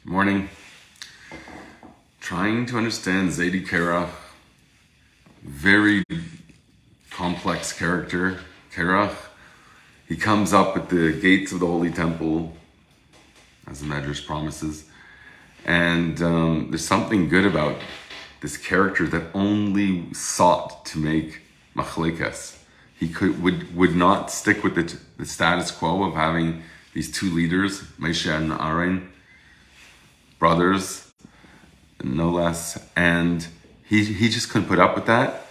Morning. Trying to understand Zaidi Korach. Very complex character, Korach. He comes up at the gates of the Holy Temple, as the Medrash promises. And there's something good about this character that only sought to make machlekas. He would not stick with the status quo of having these two leaders, Moshe and Ahron, brothers, no less. And he just couldn't put up with that.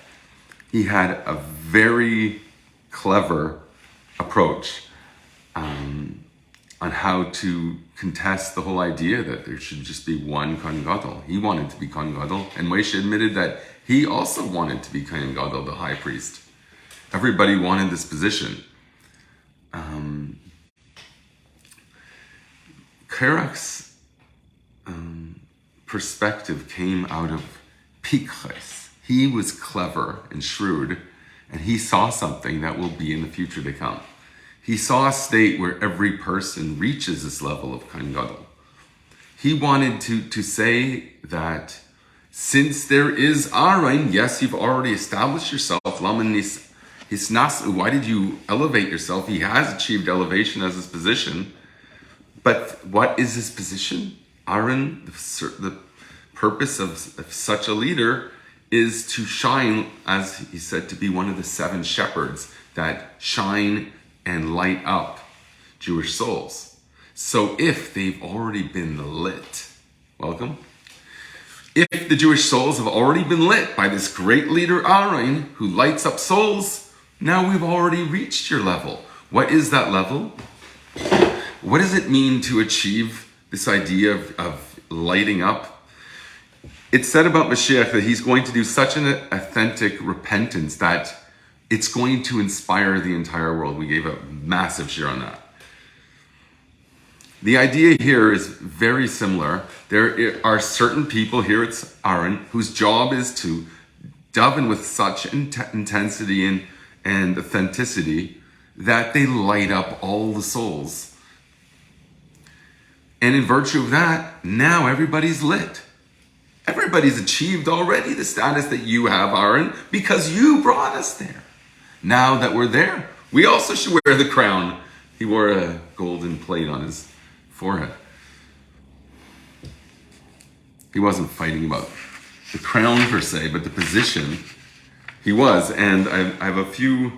He had a very clever approach on how to contest the whole idea that there should just be one Kohen Gadol. He wanted to be Kohen Gadol, and Moshe admitted that he also wanted to be Kohen Gadol, the high priest. Everybody wanted this position. Korach's perspective came out of pikches. He was clever and shrewd, and he saw something that will be in the future to come. He saw a state where every person reaches this level of Kohen Gadol. He wanted to say that since there is Ahron, yes, you've already established yourself. Why did you elevate yourself? He has achieved elevation as his position. But what is his position? Ahron, the purpose of such a leader is to shine, as he said, to be one of the 7 shepherds that shine and light up Jewish souls. So if they've already been lit, welcome. If the Jewish souls have already been lit by this great leader Ahron, who lights up souls, now we've already reached your level. What is that level? What does it mean to achieve this idea of lighting up? It's said about Moshiach that he's going to do such an authentic repentance that it's going to inspire the entire world. We gave a massive share on that. The idea here is very similar. There are certain people, here it's Ahron, whose job is to daven with such intensity and authenticity that they light up all the souls. And in virtue of that, now everybody's lit. Everybody's achieved already the status that you have, Ahron, because you brought us there. Now that we're there, we also should wear the crown. He wore a golden plate on his forehead. He wasn't fighting about the crown per se, but the position he was. And I have a few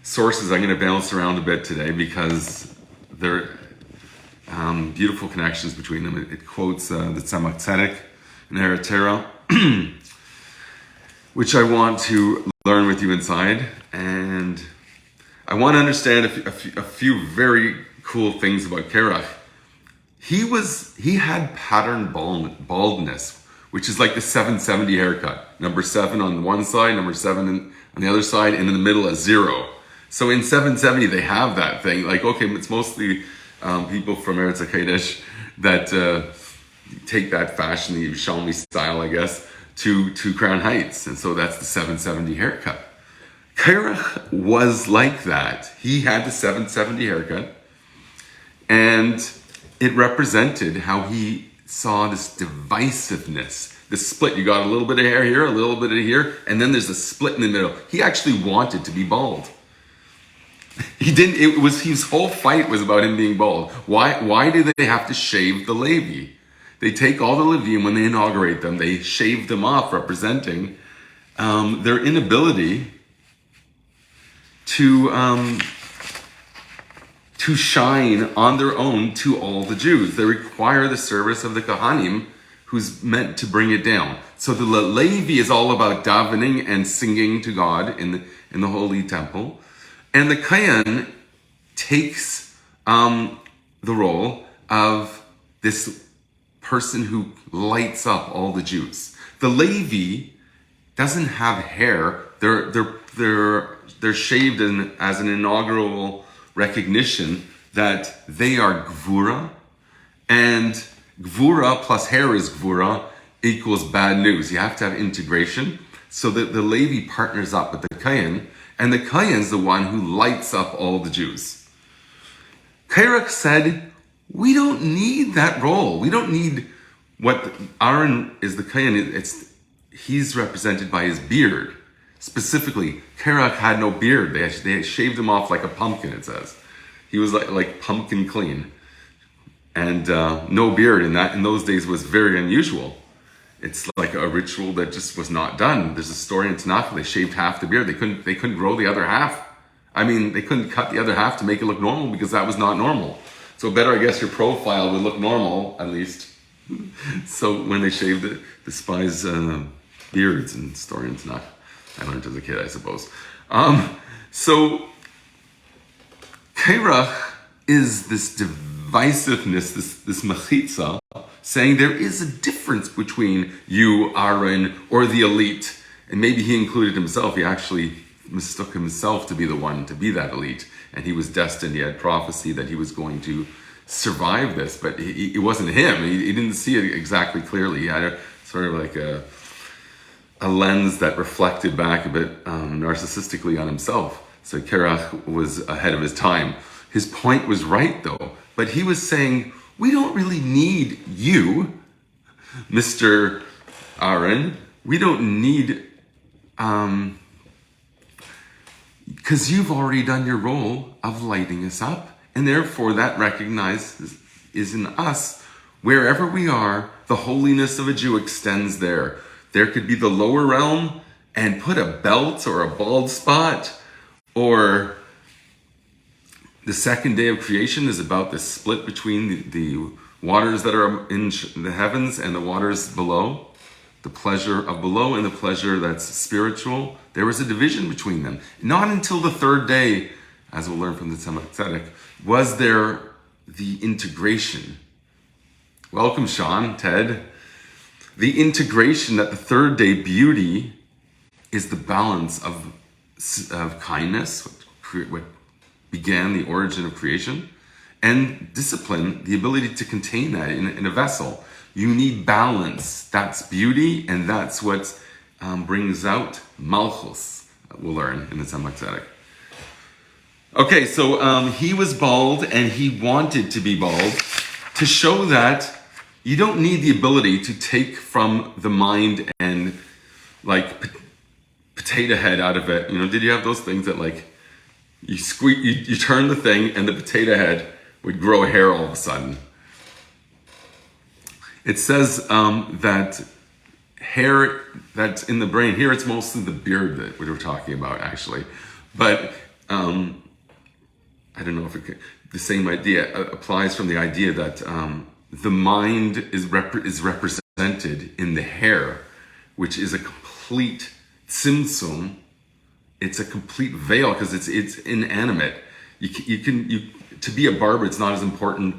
sources I'm going to bounce around a bit today because they're beautiful connections between them. It quotes the Tzemach Tzedek and Eretera, which I want to learn with you inside. And I want to understand a few very cool things about Korach. He had pattern baldness, which is like the 770 haircut. Number 7 on one side, number 7 on the other side, and in the middle a 0. So in 770 they have that thing. Like, okay, it's mostly people from Eretz HaKodesh that take that fashion, the Yerushalmi style, I guess, to Crown Heights. And so that's the 770 haircut. Korach was like that. He had the 770 haircut, and it represented how he saw this divisiveness, the split. You got a little bit of hair here, a little bit of here, and then there's a split in the middle. He actually wanted to be bald. His whole fight was about him being bald. Why do they have to shave the Levi? They take all the Levium when they inaugurate them, they shave them off, representing their inability to shine on their own to all the Jews. They require the service of the Kohanim, who's meant to bring it down. So the Levi is all about davening and singing to God in the Holy Temple. And the Kohen takes the role of this person who lights up all the Jews. The Levi doesn't have hair. They're shaved as an inaugural recognition that they are Gvura, and Gvura plus hair is Gvura equals bad news. You have to have integration. So that the Levi partners up with the Kohen, and the Kohen's the one who lights up all the Jews. Korach said, we don't need that role. We don't need what Aaron is the Kohen, he's represented by his beard. Specifically, Korach had no beard. They shaved him off like a pumpkin, it says. He was like pumpkin clean. And no beard in those days was very unusual. It's like a ritual that just was not done. There's a story in Tanakh, they shaved half the beard. They couldn't grow the other half. I mean, they couldn't cut the other half to make it look normal because that was not normal. So better, I guess, your profile would look normal, at least. So when they shaved the spies' beards and story in Tanakh, I learned as a kid, I suppose. So Korach is this divisiveness, this mechitza, saying there is a difference between you, Aaron, or the elite. And maybe he included himself. He actually mistook himself to be the one to be that elite. And he was destined, he had prophecy that he was going to survive this, but it wasn't him. He didn't see it exactly clearly. He had a sort of like a lens that reflected back a bit narcissistically on himself. So Korach was ahead of his time. His point was right though, but he was saying, we don't really need you, Mr. Ahron. We don't need, because you've already done your role of lighting us up, and therefore that recognizes is in us. Wherever we are, the holiness of a Jew extends there. There could be the lower realm and put a belt or a bald spot, or the second day of creation is about the split between the waters that are in the heavens and the waters below, the pleasure of below and the pleasure that's spiritual. There was a division between them. Not until the third day, as we'll learn from the Tzemach Tzedek, was there the integration. Welcome, Sean, Ted. The integration that the third day beauty is the balance of kindness, what began the origin of creation, and discipline, the ability to contain that in a vessel. You need balance. That's beauty, and that's what brings out Malchus, we'll learn in the Tzemach Tzedek. Okay, so he was bald, and he wanted to be bald to show that you don't need the ability to take from the mind and like potato head out of it. You know, did you have those things that like you turn the thing and the potato head would grow hair all of a sudden? It says that hair that's in the brain, here it's mostly the beard that we were talking about actually, but I don't know if the same idea applies from the idea that the mind is represented in the hair, which is a complete tzimtzum. It's a complete veil because it's inanimate. You to be a barber, it's not as important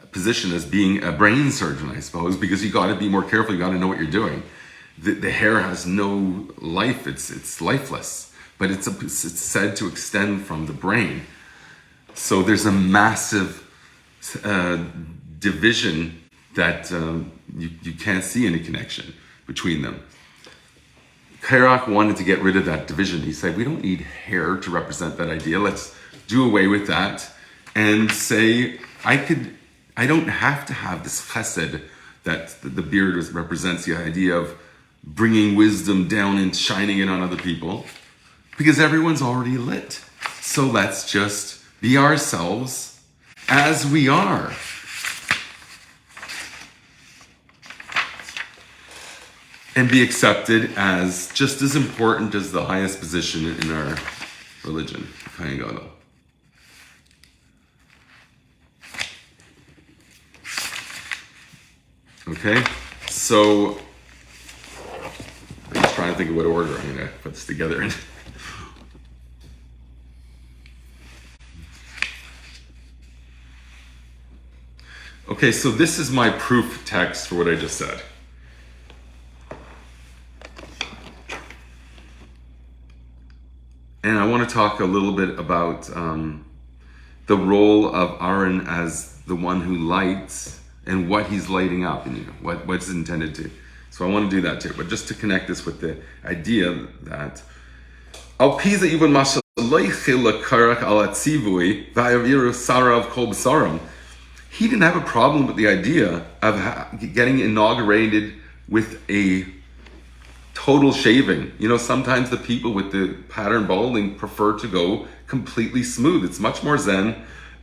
a position as being a brain surgeon, I suppose, because you got to be more careful. You got to know what you're doing. The hair has no life. It's lifeless, but it's said to extend from the brain. So there's a massive division that you can't see any connection between them. Korach wanted to get rid of that division. He said, we don't need hair to represent that idea. Let's do away with that and say, I don't have to have this chesed that the beard represents, the idea of bringing wisdom down and shining it on other people, because everyone's already lit. So let's just be ourselves as we are. And be accepted as just as important as the highest position in our religion, Kohen Gadol. Okay, so I'm just trying to think of what order I'm going to put this together in. Okay, so this is my proof text for what I just said. And I want to talk a little bit about the role of Aaron as the one who lights and what he's lighting up in you, what's intended to. So I want to do that too. But just to connect this with the idea that Al Pisa even he didn't have a problem with the idea of getting inaugurated with a total shaving. You know, sometimes the people with the pattern balding prefer to go completely smooth. It's much more zen,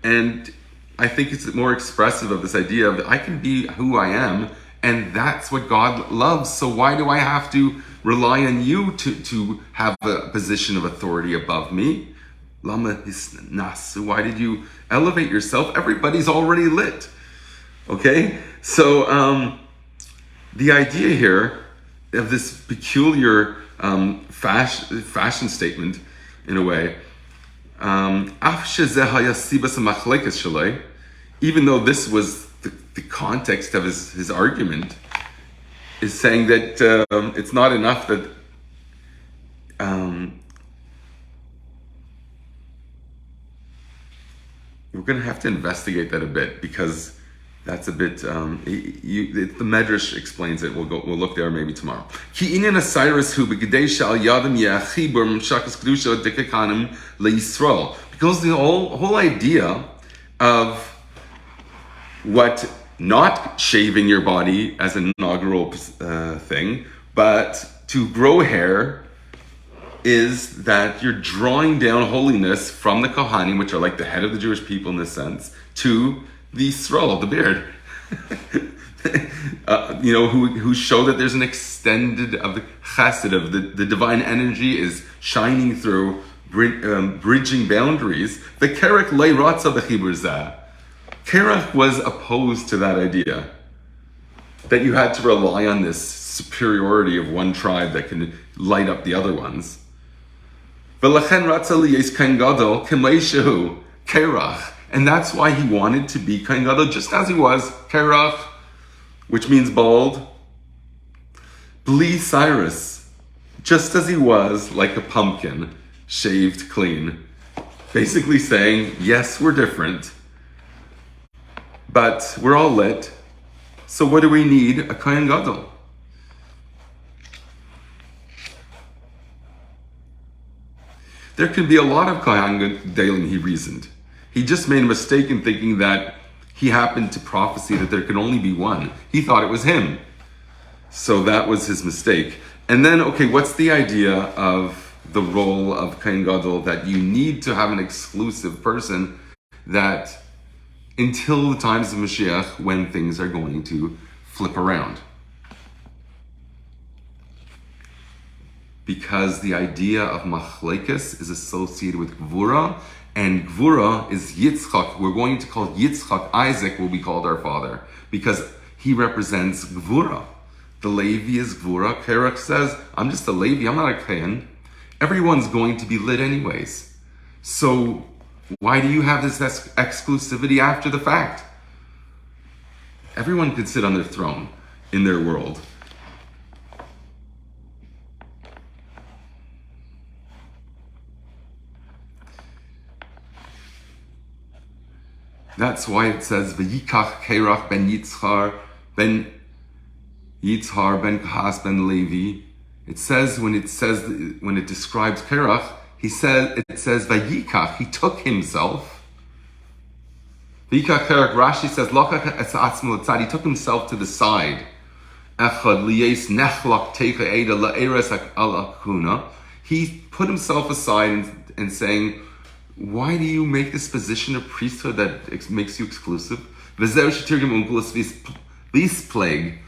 and I think it's more expressive of this idea of I can be who I am, and that's what God loves. So why do I have to rely on you to have a position of authority above me? Lama hisnas. Why did you elevate yourself? Everybody's already lit. Okay? So the idea here of this peculiar fashion statement, in a way, even though this was the context of his argument, is saying that it's not enough that we're going to have to investigate that a bit, because that's a bit. The Medrash explains it. We'll look there maybe tomorrow. Because the whole idea of what not shaving your body as an inaugural thing, but to grow hair, is that you're drawing down holiness from the Kohanim, which are like the head of the Jewish people in this sense, to the Yisrael, the beard. Who show that there's an extended of the chesed, of the divine energy is shining through, bridging boundaries. The Korach lei ratza b'chibur zeh. Korach was opposed to that idea, that you had to rely on this superiority of one tribe that can light up the other ones. V'lachen ratza liyes Kohen Gadol k'mei shehu Korach. And that's why he wanted to be Kohen Gadol, just as he was Korach, which means bald. Bli Cyrus, just as he was like a pumpkin, shaved clean. Basically saying, yes, we're different, but we're all lit. So what do we need? A Kohen Gadol. There can be a lot of Kohen Gadolim, he reasoned. He just made a mistake in thinking that he happened to prophesy that there could only be one. He thought it was him. So that was his mistake. And then, okay, what's the idea of the role of Kohen Gadol, that you need to have an exclusive person that until the times of Moshiach, when things are going to flip around? Because the idea of machlekes is associated with gvura, and gvura is Yitzchak. We're going to call Yitzchak, Isaac will be called our father, because he represents gvura. The Levi is gvura. Korach says, I'm just a Levi, I'm not a Kohen. Everyone's going to be lit anyways. So why do you have this exclusivity after the fact? Everyone could sit on their throne in their world. That's why it says V'yikach Korach ben Yitzhar ben Kahas ben Levi. It says when it describes Korach, it says V'yikach, he took himself. V'yikach Korach, Rashi says Lokach es atzmo l'tzad, he took himself to the side. Echad liyes nechlak teicha eda la'eres alakuna. He put himself aside and saying, why do you make this position of priesthood that makes you exclusive? This plague.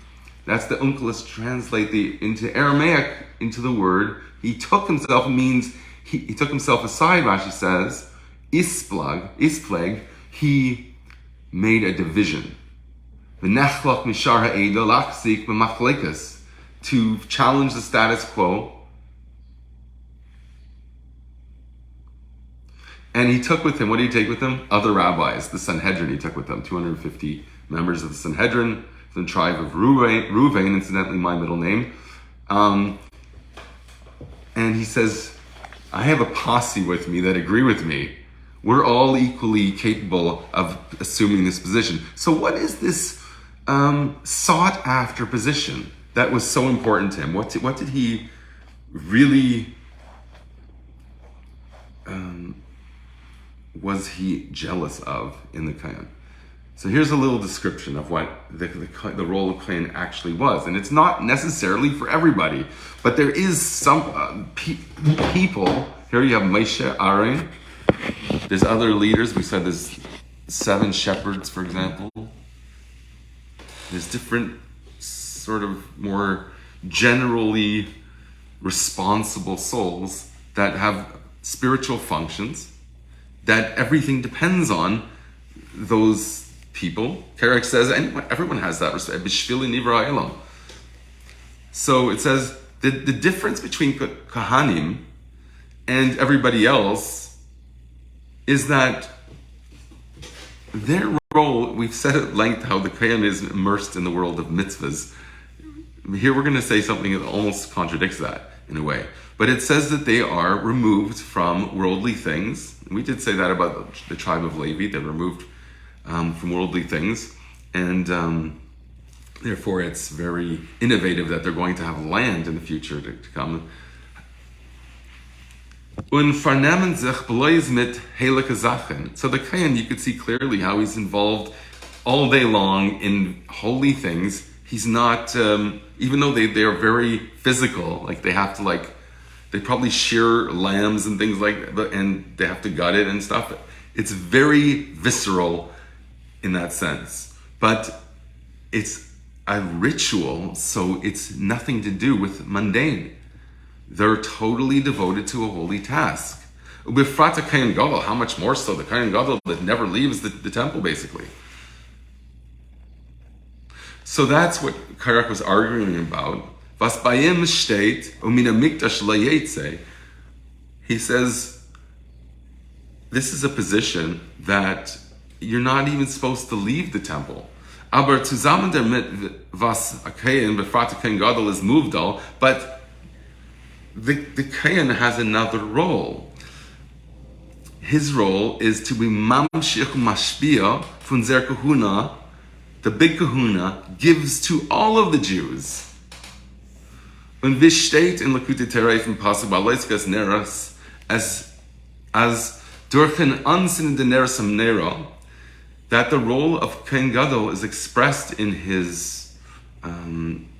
That's the unkelos translate into Aramaic, into the word. He took himself, means he took himself aside, Rashi says. Isplag, he made a division. To challenge the status quo. And he took with him, what did he take with him? Other rabbis, the Sanhedrin he took with him, 250 members of the Sanhedrin, from the tribe of Ruvain, incidentally my middle name. And he says, I have a posse with me that agree with me. We're all equally capable of assuming this position. So what is this sought after position that was so important to him? What did he really... was he jealous of in the Kohen? So here's a little description of what the role of Kohen actually was. And it's not necessarily for everybody, but there is some people. Here you have Moshe and Ahron. There's other leaders. We said there's 7 shepherds, for example. There's different sort of more generally responsible souls that have spiritual functions that everything depends on those people. Korach says everyone has that respect. So it says the difference between Kohanim and everybody else is that their role, we've said at length how the Kohen is immersed in the world of mitzvahs. Here we're going to say something that almost contradicts that in a way. But it says that they are removed from worldly things. We did say that about the tribe of Levi. They're removed from worldly things. And therefore it's very innovative that they're going to have land in the future to come. So the Kohen, you could see clearly how he's involved all day long in holy things. He's not, even though they are very physical, like they have to they probably shear lambs and things like that, and they have to gut it and stuff. It's very visceral in that sense. But it's a ritual, so it's nothing to do with mundane. They're totally devoted to a holy task. Bifrat Kohen Gadol, how much more so the Kohen Gadol that never leaves the temple, basically. So that's what Korach was arguing about. Was bayim steht, umina mikdash layetze. He says, this is a position that you're not even supposed to leave the temple. Aber zusammen damit, was a Kohen, befrat Kohen Gadol is moved all, but the Kohen has another role. His role is to be mamshich mashpia von zer kahuna. The big kahuna gives to all of the Jews. Und wie steht in Likutei Torah from Pasuk Baleiskas Neras as durch ein Ansinnen de Neras am Nera, that the role of Kohen Gadol is expressed in his in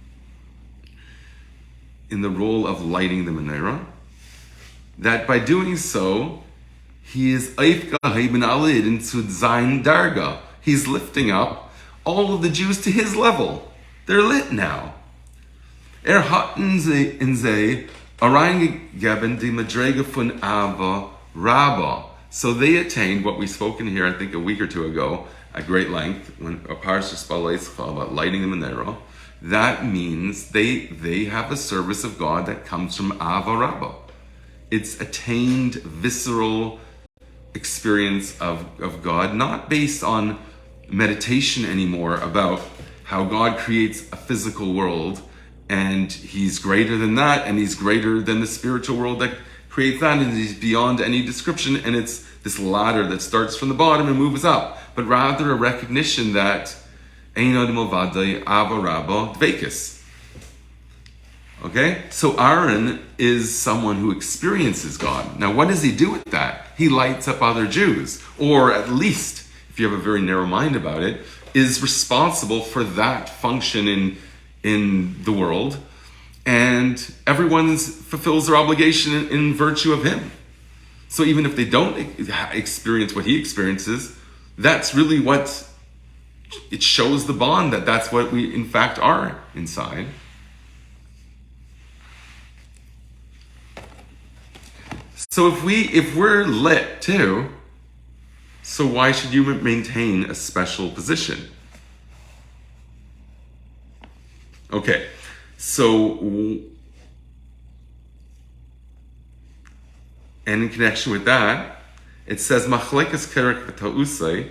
the role of lighting the menorah. That by doing so, he is Eifgaheben Alid into Zayin Darga. He's lifting up all of the Jews to his level. They're lit now. Hatten sie in sie reingegeben die Madrege von Ava Rabba. So they attained what we spoke in here, I think a week or two ago, at great length, when a Parshas Korach about lighting the menorah. That means they have a service of God that comes from Ava Rabba. It's attained visceral experience of God, not based on meditation anymore about how God creates a physical world and he's greater than that, and he's greater than the spiritual world that creates that, and he's beyond any description, and it's this ladder that starts from the bottom and moves up, but rather a recognition that Ein Adam Ovadai Ava Rabba Dvekis. Okay? So Aaron is someone who experiences God. Now what does he do with that? He lights up other Jews, or at least, if you have a very narrow mind about it, is responsible for that function in the world, and everyone fulfills their obligation in virtue of him. So even if they don't experience what he experiences, that's really what it shows, the bond, that's what we in fact are inside. So if we're lit too, so why should you maintain a special position? Okay, so, and in connection with that, it says, Machlekas Korach v'Ta'usai,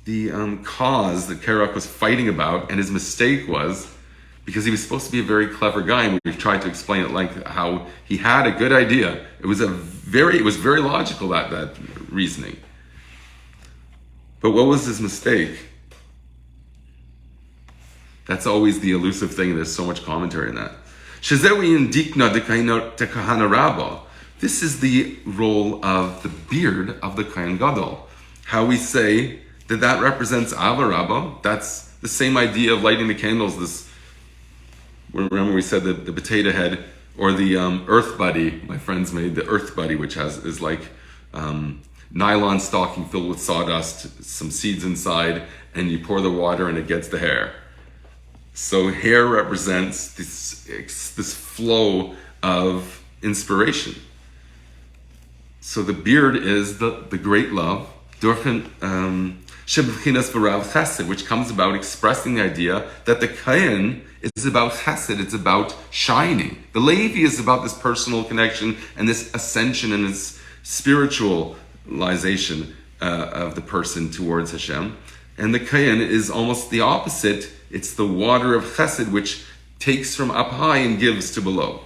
the cause that Korach was fighting about, and his mistake was, because he was supposed to be a very clever guy, and we've tried to explain at length how he had a good idea. It was very logical, that reasoning. But what was his mistake? That's always the elusive thing. There's so much commentary in that. This is the role of the beard of the Kohen Gadol. How we say that represents Ava Rabbah. That's the same idea of lighting the candles. Remember we said the potato head, or the earth buddy. My friends made the earth buddy, which is like nylon stocking filled with sawdust, some seeds inside, and you pour the water and it gets the hair. So hair represents this flow of inspiration. So the beard is the great love, which comes about expressing the idea that the Kohen is about chesed, it's about shining. The Levi is about this personal connection and this ascension and this spiritualization of the person towards Hashem. And the Kohen is almost the opposite. It's the water of chesed which takes from up high and gives to below.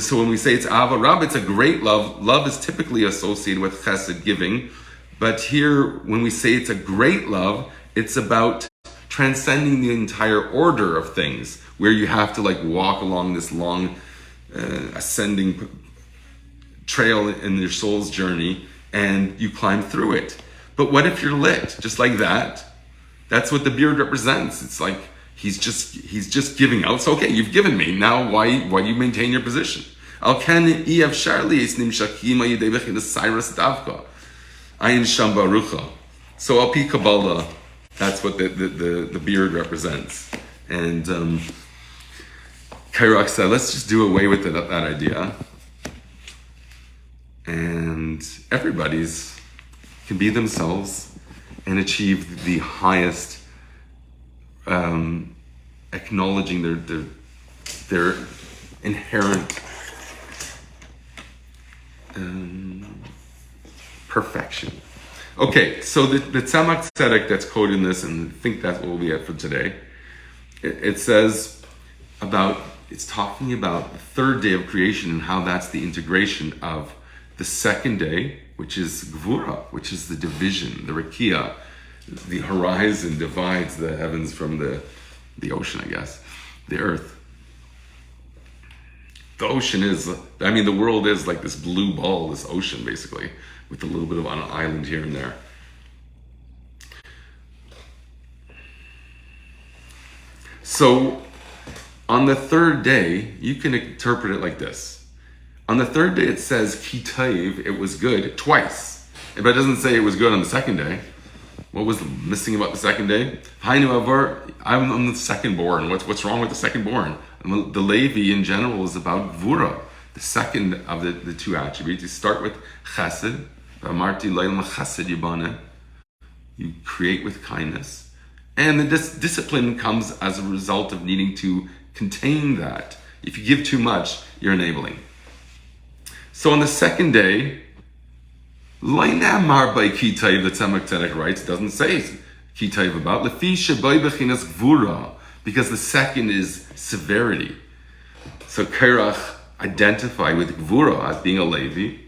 So when we say it's Ava Rabbah, it's a great love. Love is typically associated with chesed, giving. But here, when we say it's a great love, it's about transcending the entire order of things, where you have to walk along this long ascending trail in your soul's journey, and you climb through it. But what if you're lit just like that? That's what the beard represents. It's like he's just giving out. So okay, you've given me. Now why do you maintain your position? So al pi Kabbalah, that's what the beard represents. And Korach said, let's just do away with that idea. And everybody's can be themselves and achieve the highest, acknowledging their inherent perfection. Okay, so the Tzemach Tzedek that's quoted in this, and I think that's what we'll be at for today, it says it's talking about the third day of creation and how that's the integration of the second day, which is Gvura, which is the division, the Rakia. The horizon divides the heavens from the ocean, I guess, the earth. The ocean is, the world is like this blue ball, this ocean basically, with a little bit of an island here and there. So, on the third day, you can interpret it like this. On the third day, it says, Ki Tov, it was good, twice. But it doesn't say it was good on the second day. What was missing about the second day? I'm the second born. What's wrong with the second born? The Levi in general is about Gvura, the second of the two attributes. You start with Chesed. You create with kindness. And the discipline comes as a result of needing to contain that. If you give too much, you're enabling. So on the second day, Lainamar by Kitayv, the Tzemach Tzedek writes, doesn't say Kitayv about Lefi Shabai Bechinas Gvura, because the second is severity. So Korach identified with Gvura as being a Levi.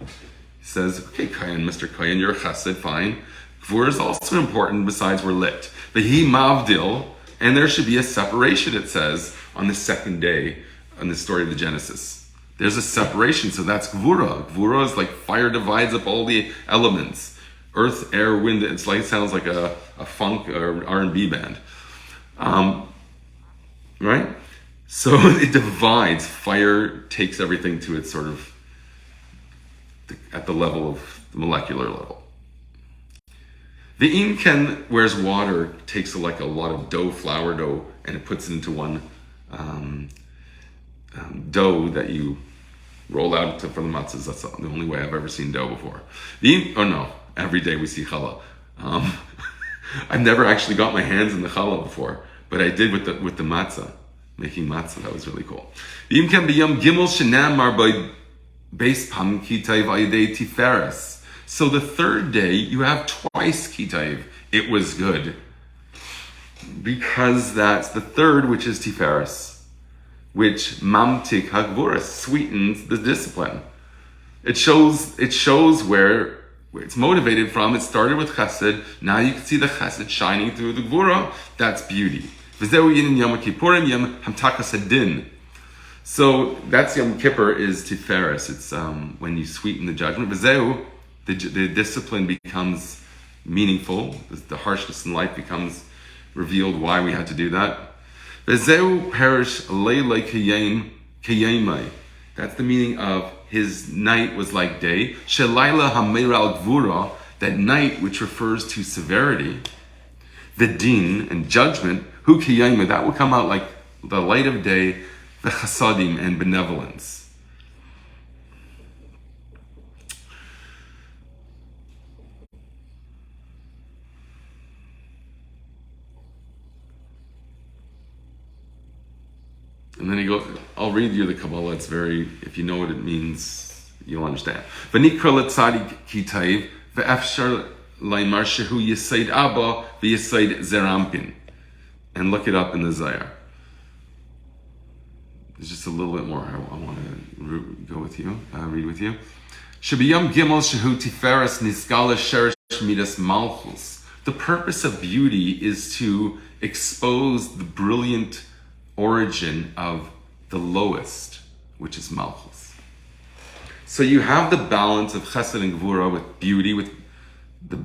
He says, okay, Kohen, Mr. Kohen, you're a Chesed, fine. Gvura is also important besides we're lit. But he Mavdil, and there should be a separation, it says, on the second day in the story of the Genesis. There's a separation, so that's Gvura. Gvura is like fire divides up all the elements. Earth, air, wind, it sounds like a funk or R&B band. Right? So it divides. Fire takes everything to its sort of, at the level of the molecular level. The Imken, whereas water takes like a lot of dough, flour dough, and it puts it into one dough that you roll out for the matzahs. That's the only way I've ever seen dough before. Every day we see challah. I've never actually got my hands in the challah before, but I did with the matzah, making matzah. That was really cool. So the third day, you have twice kitayv. It was good. Because that's the third, which is tiferes, which mamtik hagvura, sweetens the discipline. It shows where it's motivated from. It started with chesed. Now you can see the chesed shining through the gvura. That's beauty. So that's Yom Kippur is Tiferes. It's when you sweeten the judgment. V'zeu, the discipline becomes meaningful. The harshness in life becomes revealed why we had to do that. V'zeu perish leilei kayemai. That's the meaning of his night was like day. Shelayla hameir al gvura, that night which refers to severity. V'din, and judgment. Hu kayemai, that will come out like the light of day. The chasadim, and benevolence. And then he goes, I'll read you the Kabbalah. It's very, if you know what it means, you'll understand. V'nikra l'tzadik kitayv, v'efshar laimar shehu yisaid abba, v'yisaid zerampin. And look it up in the Zohar. There's just a little bit more I want to go with you, read with you. Shebiyam gimel shehu tiferes nisgala sherish midas malchus. The purpose of beauty is to expose the brilliant origin of the lowest, which is malchus. So you have the balance of chesed and gvura with beauty, with the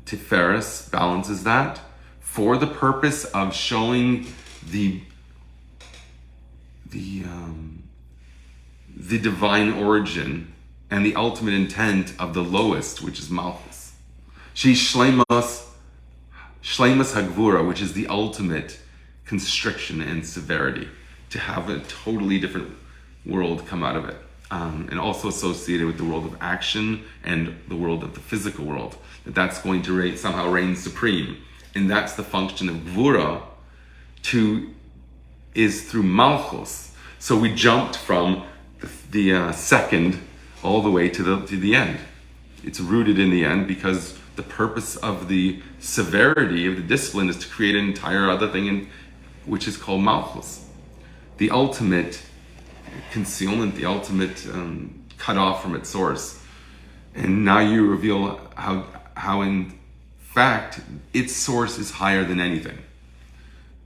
tiferes balances that for the purpose of showing the divine origin and the ultimate intent of the lowest, which is Malchus. She's Shleimas Hagvura, which is the ultimate constriction and severity, to have a totally different world come out of it. And also associated with the world of action and the world of the physical world, that's going to somehow reign supreme. And that's the function of Gvura, is through Malchus. So we jumped from the second all the way to the end. It's rooted in the end because the purpose of the severity of the discipline is to create an entire other thing, which is called Malchus. The ultimate concealment, the ultimate cut off from its source. And now you reveal how in fact its source is higher than anything.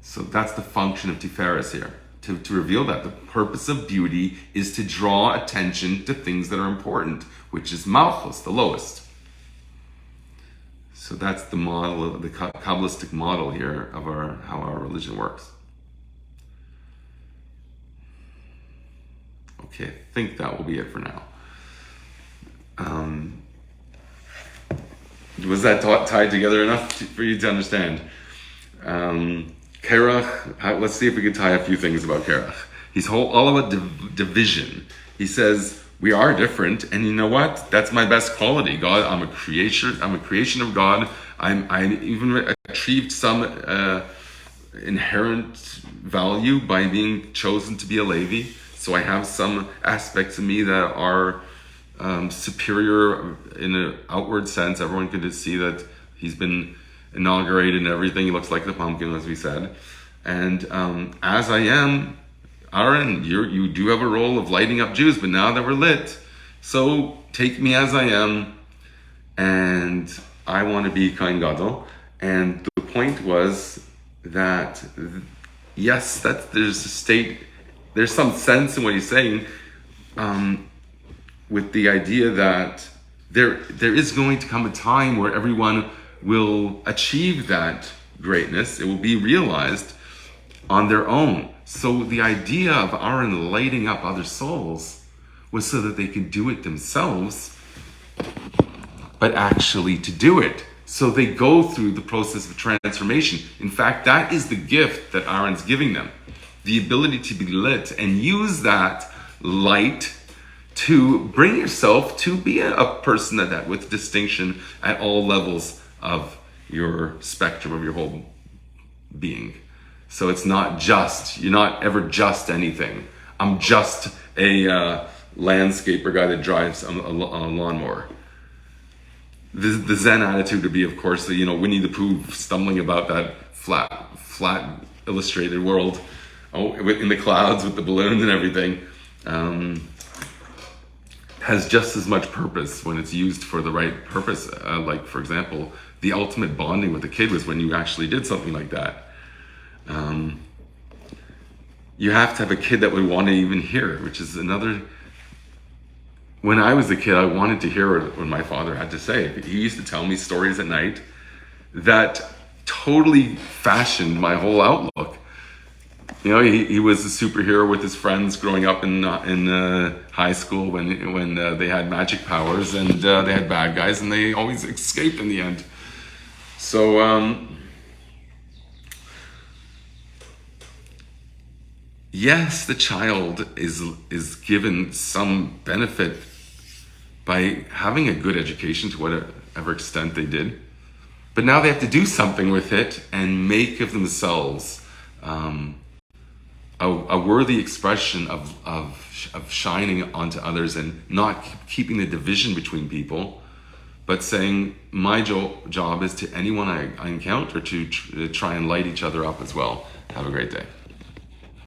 So that's the function of Tiferes here, to reveal that. The purpose of beauty is to draw attention to things that are important, which is Malchus, the lowest. So that's the model, the Kabbalistic model here of how our religion works. Okay, I think that will be it for now. Was that tied together enough for you to understand? Korach, let's see if we can tie a few things about Korach. He's all about division. He says, we are different, and you know what? That's my best quality. God, I'm a creation of God. I even achieved some inherent value by being chosen to be a Levi. So I have some aspects of me that are superior in an outward sense. Everyone can just see that he's been inaugurated and everything. He looks like the pumpkin, as we said. And as I am, Ahron, you do have a role of lighting up Jews, but now that we're lit, so take me as I am, and I want to be Kohen Gadol. And the point was that, yes, that there's some sense in what he's saying, with the idea that there is going to come a time where everyone will achieve that greatness. It will be realized on their own. So the idea of Ahron lighting up other souls was so that they could do it themselves, but actually to do it. So they go through the process of transformation. In fact, that is the gift that Ahron's giving them. The ability to be lit and use that light to bring yourself to be a person that with distinction at all levels of your spectrum of your whole being. So it's not just, you're not ever just anything. I'm just a landscaper guy that drives a lawnmower. The Zen attitude would be, of course, Winnie the Pooh stumbling about that flat illustrated world in the clouds with the balloons and everything. Has just as much purpose when it's used for the right purpose. Like, for example, the ultimate bonding with a kid was when you actually did something like that. you have to have a kid that would want to even hear it, which is another. When I was a kid, I wanted to hear what my father had to say. He used to tell me stories at night that totally fashioned my whole outlook. You know, he was a superhero with his friends growing up in high school when they had magic powers, and they had bad guys, and they always escaped in the end. So, yes, the child is given some benefit by having a good education to whatever extent they did. But now they have to do something with it and make of themselves a worthy expression of shining onto others and not keeping the division between people, but saying, my job is to anyone I encounter to try and light each other up as well. Have a great day.